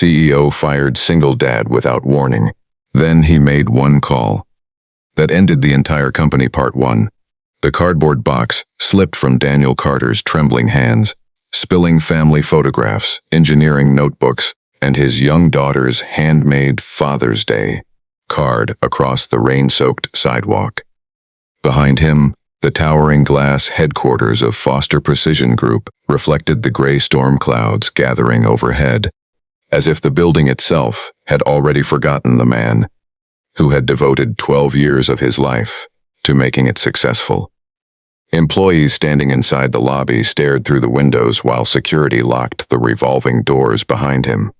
CEO fired single dad without warning. Then he made one call. That ended the entire company. Part 1. The cardboard box slipped from Daniel Carter's trembling hands, spilling family photographs, engineering notebooks, and his young daughter's handmade Father's Day card across the rain-soaked sidewalk. Behind him, the towering glass headquarters of Foster Precision Group reflected the gray storm clouds gathering overhead, as if the building itself had already forgotten the man who had devoted 12 years of his life to making it successful. Employees standing inside the lobby stared through the windows while security locked the revolving doors behind him.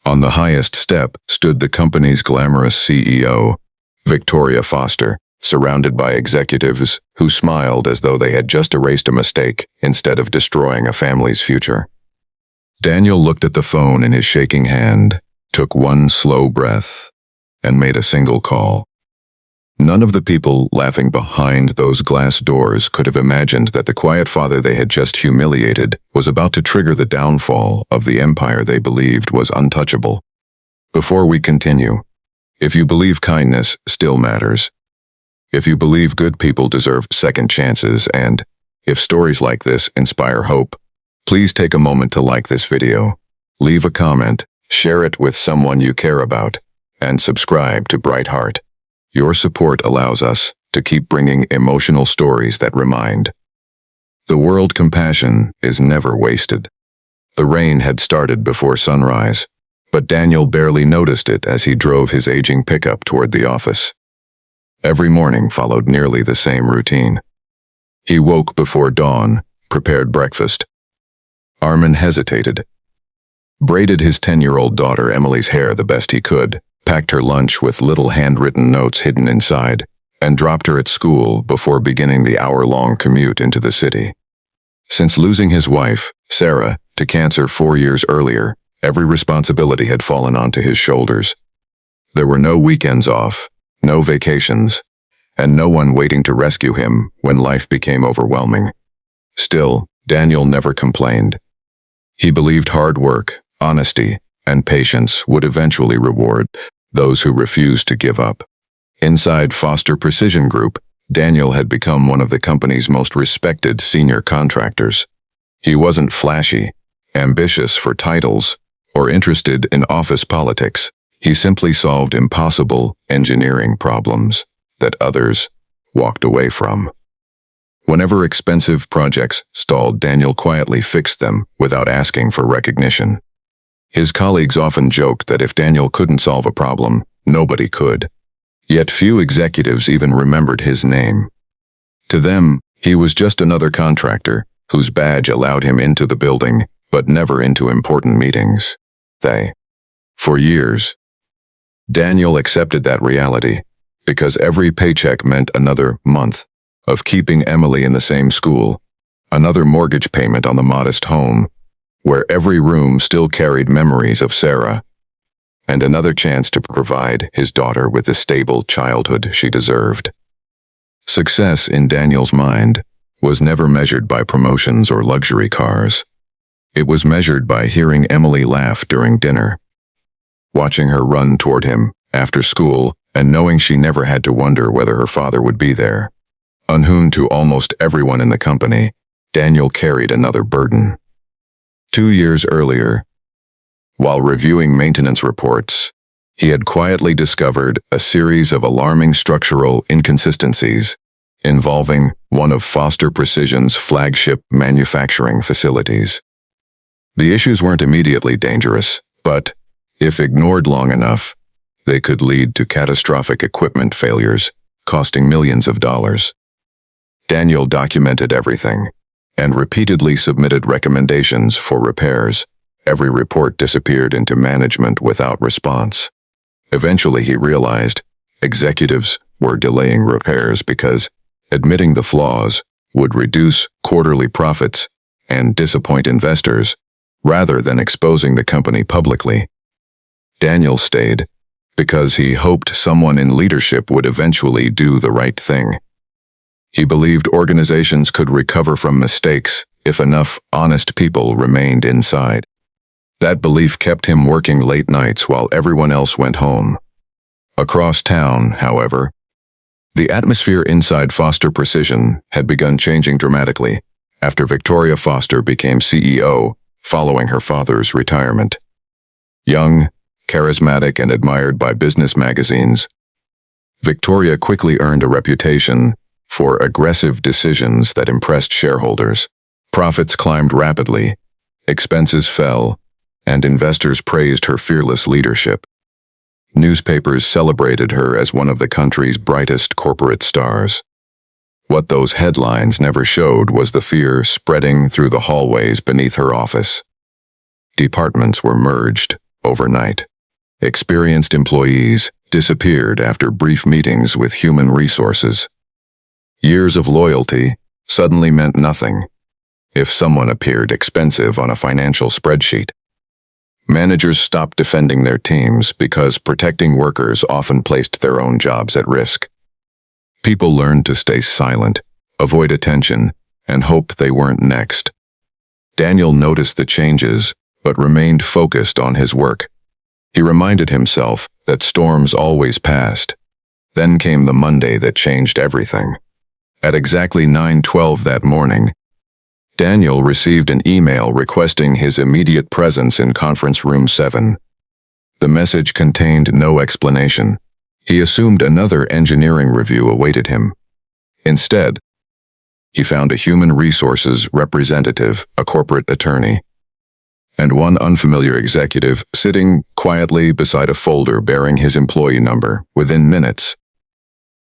On the highest step stood the company's glamorous CEO, Victoria Foster, surrounded by executives who smiled as though they had just erased a mistake instead of destroying a family's future. Daniel looked at the phone in his shaking hand, took one slow breath, and made a single call. None of the people laughing behind those glass doors could have imagined that the quiet father they had just humiliated was about to trigger the downfall of the empire they believed was untouchable. Before we continue, if you believe kindness still matters, if you believe good people deserve second chances, and if stories like this inspire hope, please take a moment to like this video, leave a comment, share it with someone you care about, and subscribe to Bright Heart. Your support allows us to keep bringing emotional stories that remind the world compassion is never wasted. The rain had started before sunrise, but Daniel barely noticed it as he drove his aging pickup toward the office. Every morning followed nearly the same routine. He woke before dawn, prepared breakfast. Armin hesitated, braided his 10-year-old daughter Emily's hair the best he could, packed her lunch with little handwritten notes hidden inside, and dropped her at school before beginning the hour-long commute into the city. Since losing his wife, Sarah, to cancer 4 years earlier, every responsibility had fallen onto his shoulders. There were no weekends off, no vacations, and no one waiting to rescue him when life became overwhelming. Still, Daniel never complained. He believed hard work, honesty, and patience would eventually reward those who refused to give up. Inside Foster Precision Group, Daniel had become one of the company's most respected senior contractors. He wasn't flashy, ambitious for titles, or interested in office politics. He simply solved impossible engineering problems that others walked away from. Whenever expensive projects stalled, Daniel quietly fixed them without asking for recognition. His colleagues often joked that if Daniel couldn't solve a problem, nobody could. Yet few executives even remembered his name. To them, he was just another contractor whose badge allowed him into the building, but never into important meetings. For years, Daniel accepted that reality because every paycheck meant another month of keeping Emily in the same school, another mortgage payment on the modest home, where every room still carried memories of Sarah, and another chance to provide his daughter with the stable childhood she deserved. Success in Daniel's mind was never measured by promotions or luxury cars. It was measured by hearing Emily laugh during dinner, watching her run toward him after school, and knowing she never had to wonder whether her father would be there. Unknown to almost everyone in the company, Daniel carried another burden. 2 years earlier, while reviewing maintenance reports, he had quietly discovered a series of alarming structural inconsistencies involving one of Foster Precision's flagship manufacturing facilities. The issues weren't immediately dangerous, but, if ignored long enough, they could lead to catastrophic equipment failures, costing millions of dollars. Daniel documented everything and repeatedly submitted recommendations for repairs. Every report disappeared into management without response. Eventually he realized executives were delaying repairs because admitting the flaws would reduce quarterly profits and disappoint investors, rather than exposing the company publicly. Daniel stayed because he hoped someone in leadership would eventually do the right thing. He believed organizations could recover from mistakes if enough honest people remained inside. That belief kept him working late nights while everyone else went home. Across town, however, the atmosphere inside Foster Precision had begun changing dramatically after Victoria Foster became CEO following her father's retirement. Young, charismatic, and admired by business magazines, Victoria quickly earned a reputation for aggressive decisions that impressed shareholders. Profits climbed rapidly, expenses fell, and investors praised her fearless leadership. Newspapers celebrated her as one of the country's brightest corporate stars. What those headlines never showed was the fear spreading through the hallways beneath her office. Departments were merged overnight. Experienced employees disappeared after brief meetings with human resources. Years of loyalty suddenly meant nothing if someone appeared expensive on a financial spreadsheet. Managers stopped defending their teams because protecting workers often placed their own jobs at risk. People learned to stay silent, avoid attention, and hope they weren't next. Daniel noticed the changes, but remained focused on his work. He reminded himself that storms always passed. Then came the Monday that changed everything. At exactly 9:12 that morning, Daniel received an email requesting his immediate presence in conference room 7. The message contained no explanation. He assumed another engineering review awaited him. Instead, he found a human resources representative, a corporate attorney, and one unfamiliar executive sitting quietly beside a folder bearing his employee number. Within minutes,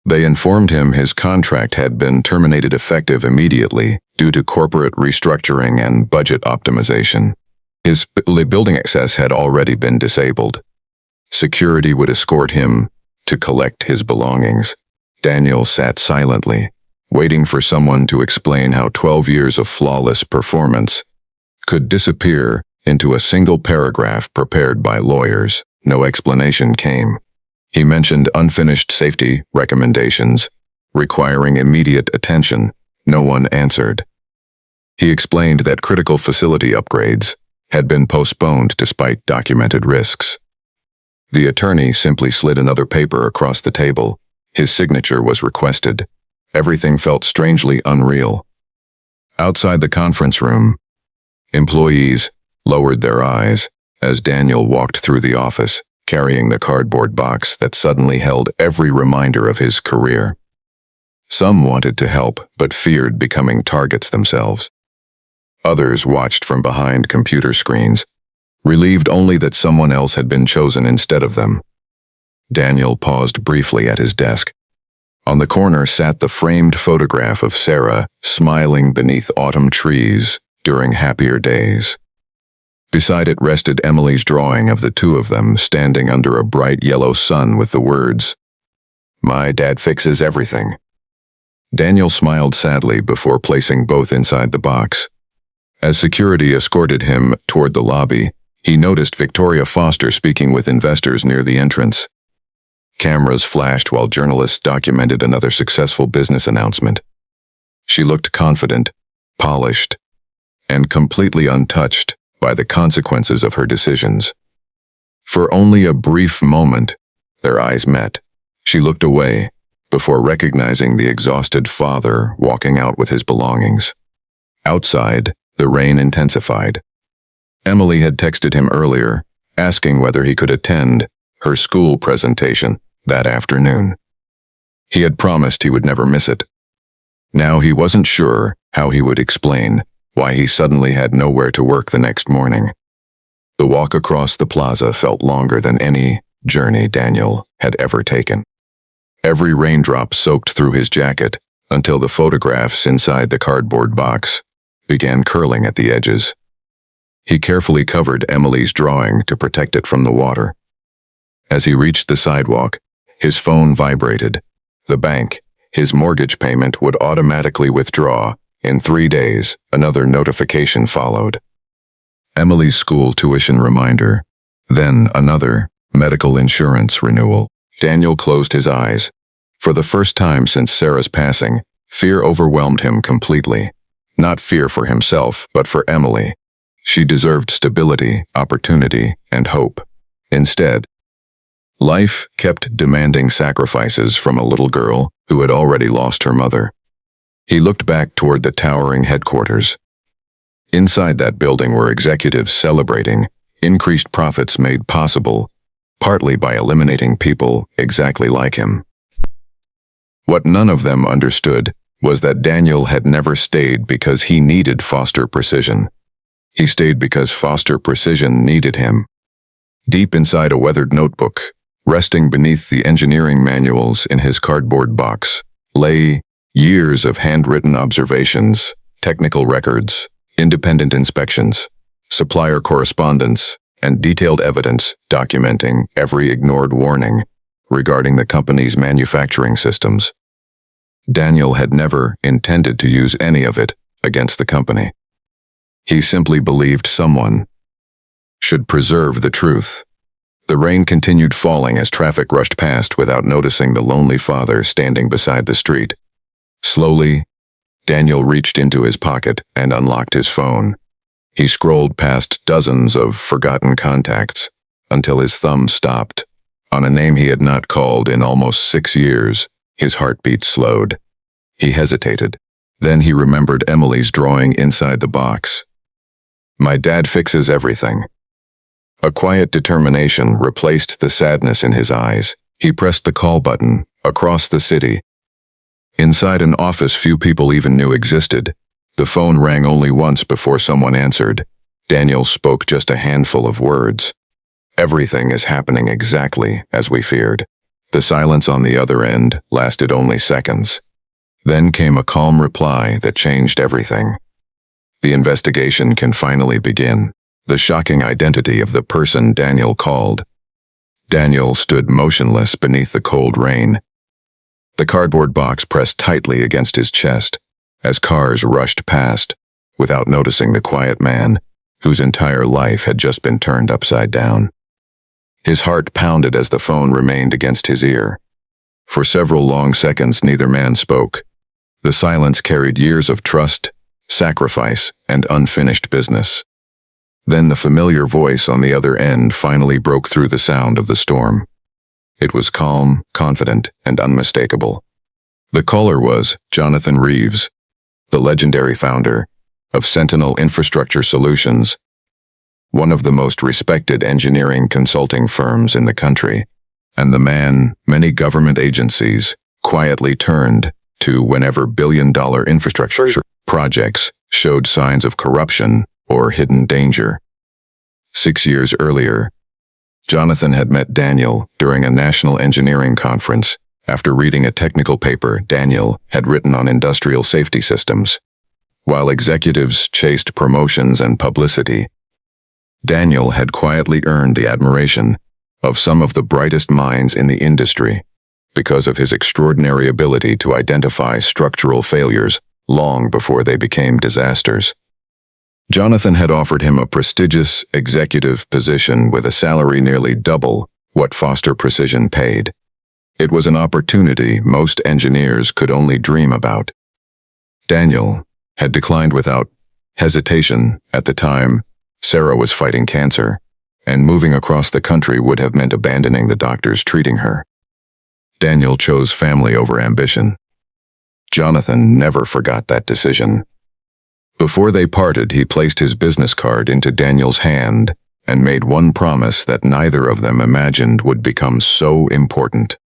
they informed him his contract had been terminated effective immediately due to corporate restructuring and budget optimization. His building access had already been disabled. Security would escort him to collect his belongings. Daniel sat silently, waiting for someone to explain how 12 years of flawless performance could disappear into a single paragraph prepared by lawyers. No explanation came. He mentioned unfinished safety recommendations, requiring immediate attention. No one answered. He explained that critical facility upgrades had been postponed despite documented risks. The attorney simply slid another paper across the table. His signature was requested. Everything felt strangely unreal. Outside the conference room, employees lowered their eyes as Daniel walked through the office, carrying the cardboard box that suddenly held every reminder of his career. Some wanted to help, but feared becoming targets themselves. Others watched from behind computer screens, relieved only that someone else had been chosen instead of them. Daniel paused briefly at his desk. On the corner sat the framed photograph of Sarah, smiling beneath autumn trees during happier days. Beside it rested Emily's drawing of the two of them standing under a bright yellow sun with the words, "My dad fixes everything." Daniel smiled sadly before placing both inside the box. As security escorted him toward the lobby, he noticed Victoria Foster speaking with investors near the entrance. Cameras flashed while journalists documented another successful business announcement. She looked confident, polished, and completely untouched by the consequences of her decisions. For only a brief moment, their eyes met. She looked away before recognizing the exhausted father walking out with his belongings. Outside, the rain intensified. Emily had texted him earlier, asking whether he could attend her school presentation that afternoon. He had promised he would never miss it. Now he wasn't sure how he would explain why he suddenly had nowhere to work the next morning. The walk across the plaza felt longer than any journey Daniel had ever taken. Every raindrop soaked through his jacket until the photographs inside the cardboard box began curling at the edges. He carefully covered Emily's drawing to protect it from the water. As he reached the sidewalk, his phone vibrated. The bank, his mortgage payment would automatically withdraw. In 3 days, another notification followed. Emily's school tuition reminder, then another medical insurance renewal. Daniel closed his eyes. For the first time since Sarah's passing, fear overwhelmed him completely. Not fear for himself, but for Emily. She deserved stability, opportunity, and hope. Instead, life kept demanding sacrifices from a little girl who had already lost her mother. He looked back toward the towering headquarters. Inside that building were executives celebrating increased profits made possible, partly by eliminating people exactly like him. What none of them understood was that Daniel had never stayed because he needed Foster Precision. He stayed because Foster Precision needed him. Deep inside a weathered notebook, resting beneath the engineering manuals in his cardboard box, lay years of handwritten observations, technical records, independent inspections, supplier correspondence, and detailed evidence documenting every ignored warning regarding the company's manufacturing systems. Daniel had never intended to use any of it against the company. He simply believed someone should preserve the truth. The rain continued falling as traffic rushed past without noticing the lonely father standing beside the street. Slowly, Daniel reached into his pocket and unlocked his phone. He scrolled past dozens of forgotten contacts until his thumb stopped on a name he had not called in almost 6 years. His heartbeat slowed. He hesitated. Then he remembered Emily's drawing inside the box. "My dad fixes everything." A quiet determination replaced the sadness in his eyes. He pressed the call button across the city. Inside an office few people even knew existed, the phone rang only once before someone answered. Daniel spoke just a handful of words. "Everything is happening exactly as we feared." The silence on the other end lasted only seconds. Then came a calm reply that changed everything. "The investigation can finally begin." The shocking identity of the person Daniel called. Daniel stood motionless beneath the cold rain. The cardboard box pressed tightly against his chest as cars rushed past, without noticing the quiet man whose entire life had just been turned upside down. His heart pounded as the phone remained against his ear. For several long seconds neither man spoke. The silence carried years of trust, sacrifice, and unfinished business. Then the familiar voice on the other end finally broke through the sound of the storm. It was calm, confident, and unmistakable. The caller was Jonathan Reeves, the legendary founder of Sentinel Infrastructure Solutions, one of the most respected engineering consulting firms in the country, and the man many government agencies quietly turned to whenever billion-dollar infrastructure projects showed signs of corruption or hidden danger. 6 years earlier, Jonathan had met Daniel during a national engineering conference after reading a technical paper Daniel had written on industrial safety systems. While executives chased promotions and publicity, Daniel had quietly earned the admiration of some of the brightest minds in the industry because of his extraordinary ability to identify structural failures long before they became disasters. Jonathan had offered him a prestigious executive position with a salary nearly double what Foster Precision paid. It was an opportunity most engineers could only dream about. Daniel had declined without hesitation. At the time, Sarah was fighting cancer, and moving across the country would have meant abandoning the doctors treating her. Daniel chose family over ambition. Jonathan never forgot that decision. Before they parted, he placed his business card into Daniel's hand and made one promise that neither of them imagined would become so important.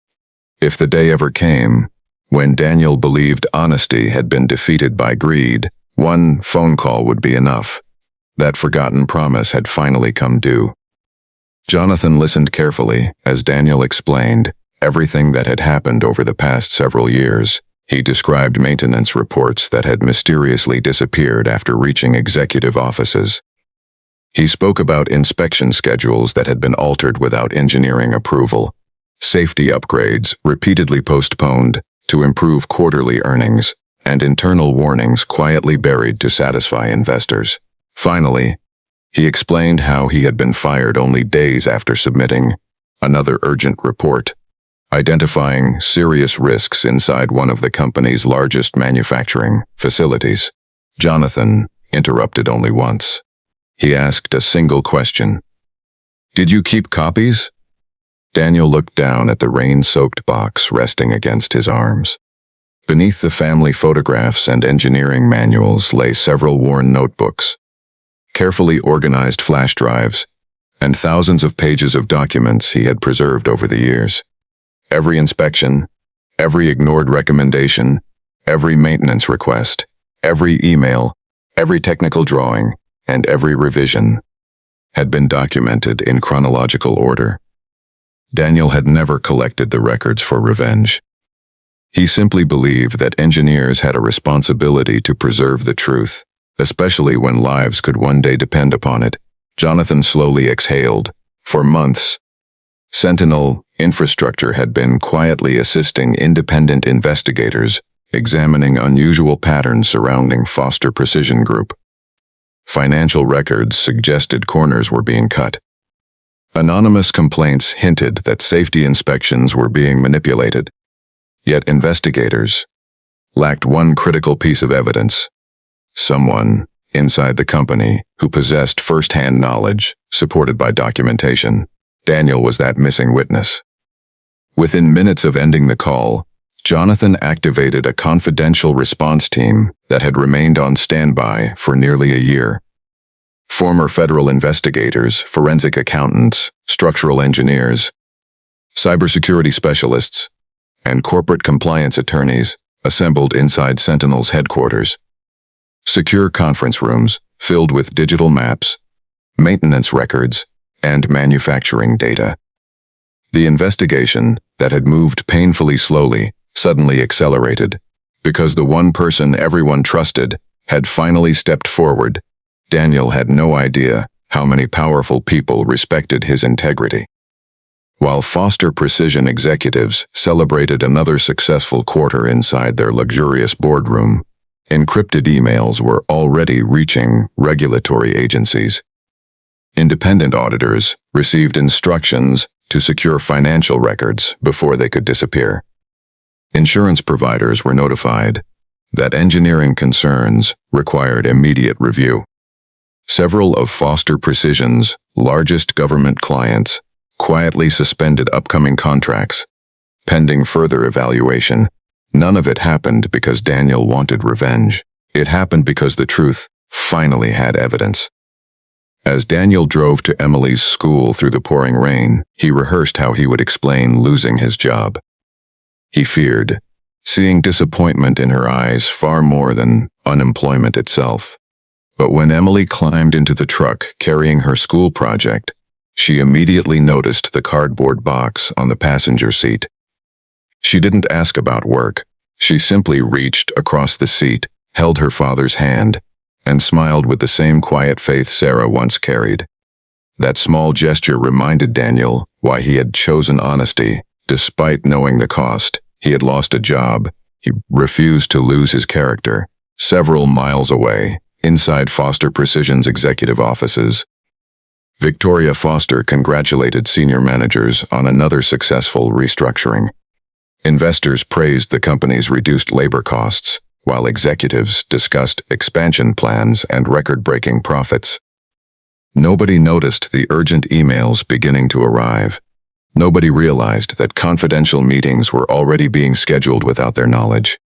If the day ever came, when Daniel believed honesty had been defeated by greed, one phone call would be enough. That forgotten promise had finally come due. Jonathan listened carefully as Daniel explained everything that had happened over the past several years. He described maintenance reports that had mysteriously disappeared after reaching executive offices. He spoke about inspection schedules that had been altered without engineering approval, safety upgrades repeatedly postponed to improve quarterly earnings, and internal warnings quietly buried to satisfy investors. Finally, he explained how he had been fired only days after submitting another urgent report, identifying serious risks inside one of the company's largest manufacturing facilities. Jonathan interrupted only once. He asked a single question. "Did you keep copies?" Daniel looked down at the rain-soaked box resting against his arms. Beneath the family photographs and engineering manuals lay several worn notebooks, carefully organized flash drives, and thousands of pages of documents he had preserved over the years. Every inspection, every ignored recommendation, every maintenance request, every email, every technical drawing, and every revision had been documented in chronological order. Daniel had never collected the records for revenge. He simply believed that engineers had a responsibility to preserve the truth, especially when lives could one day depend upon it. Jonathan slowly exhaled. For months, Sentinel Infrastructure had been quietly assisting independent investigators, examining unusual patterns surrounding Foster Precision Group. Financial records suggested corners were being cut. Anonymous complaints hinted that safety inspections were being manipulated. Yet investigators lacked one critical piece of evidence: someone inside the company who possessed first-hand knowledge, supported by documentation. Daniel was that missing witness. Within minutes of ending the call, Jonathan activated a confidential response team that had remained on standby for nearly a year. Former federal investigators, forensic accountants, structural engineers, cybersecurity specialists, and corporate compliance attorneys assembled inside Sentinel's headquarters. Secure conference rooms filled with digital maps, maintenance records, and manufacturing data. The investigation that had moved painfully slowly suddenly accelerated because the one person everyone trusted had finally stepped forward. Daniel had no idea how many powerful people respected his integrity. While Foster Precision executives celebrated another successful quarter inside their luxurious boardroom, encrypted emails were already reaching regulatory agencies. Independent auditors received instructions to secure financial records before they could disappear. Insurance providers were notified that engineering concerns required immediate review. Several of Foster Precision's largest government clients quietly suspended upcoming contracts, pending further evaluation. None of it happened because Daniel wanted revenge. It happened because the truth finally had evidence. As Daniel drove to Emily's school through the pouring rain, he rehearsed how he would explain losing his job. He feared seeing disappointment in her eyes far more than unemployment itself. But when Emily climbed into the truck carrying her school project, she immediately noticed the cardboard box on the passenger seat. She didn't ask about work. She simply reached across the seat, held her father's hand, and smiled with the same quiet faith Sarah once carried. That small gesture reminded Daniel why he had chosen honesty. Despite knowing the cost, he had lost a job. He refused to lose his character. Several miles away, inside Foster Precision's executive offices, Victoria Foster congratulated senior managers on another successful restructuring. Investors praised the company's reduced labor costs, while executives discussed expansion plans and record-breaking profits. Nobody noticed the urgent emails beginning to arrive. Nobody realized that confidential meetings were already being scheduled without their knowledge.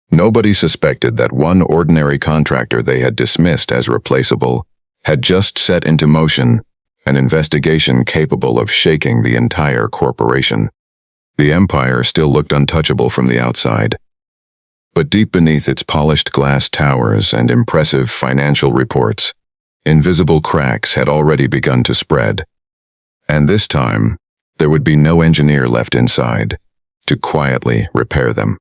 Nobody suspected that one ordinary contractor they had dismissed as replaceable had just set into motion an investigation capable of shaking the entire corporation. The empire still looked untouchable from the outside. But deep beneath its polished glass towers and impressive financial reports, invisible cracks had already begun to spread. And this time, there would be no engineer left inside to quietly repair them.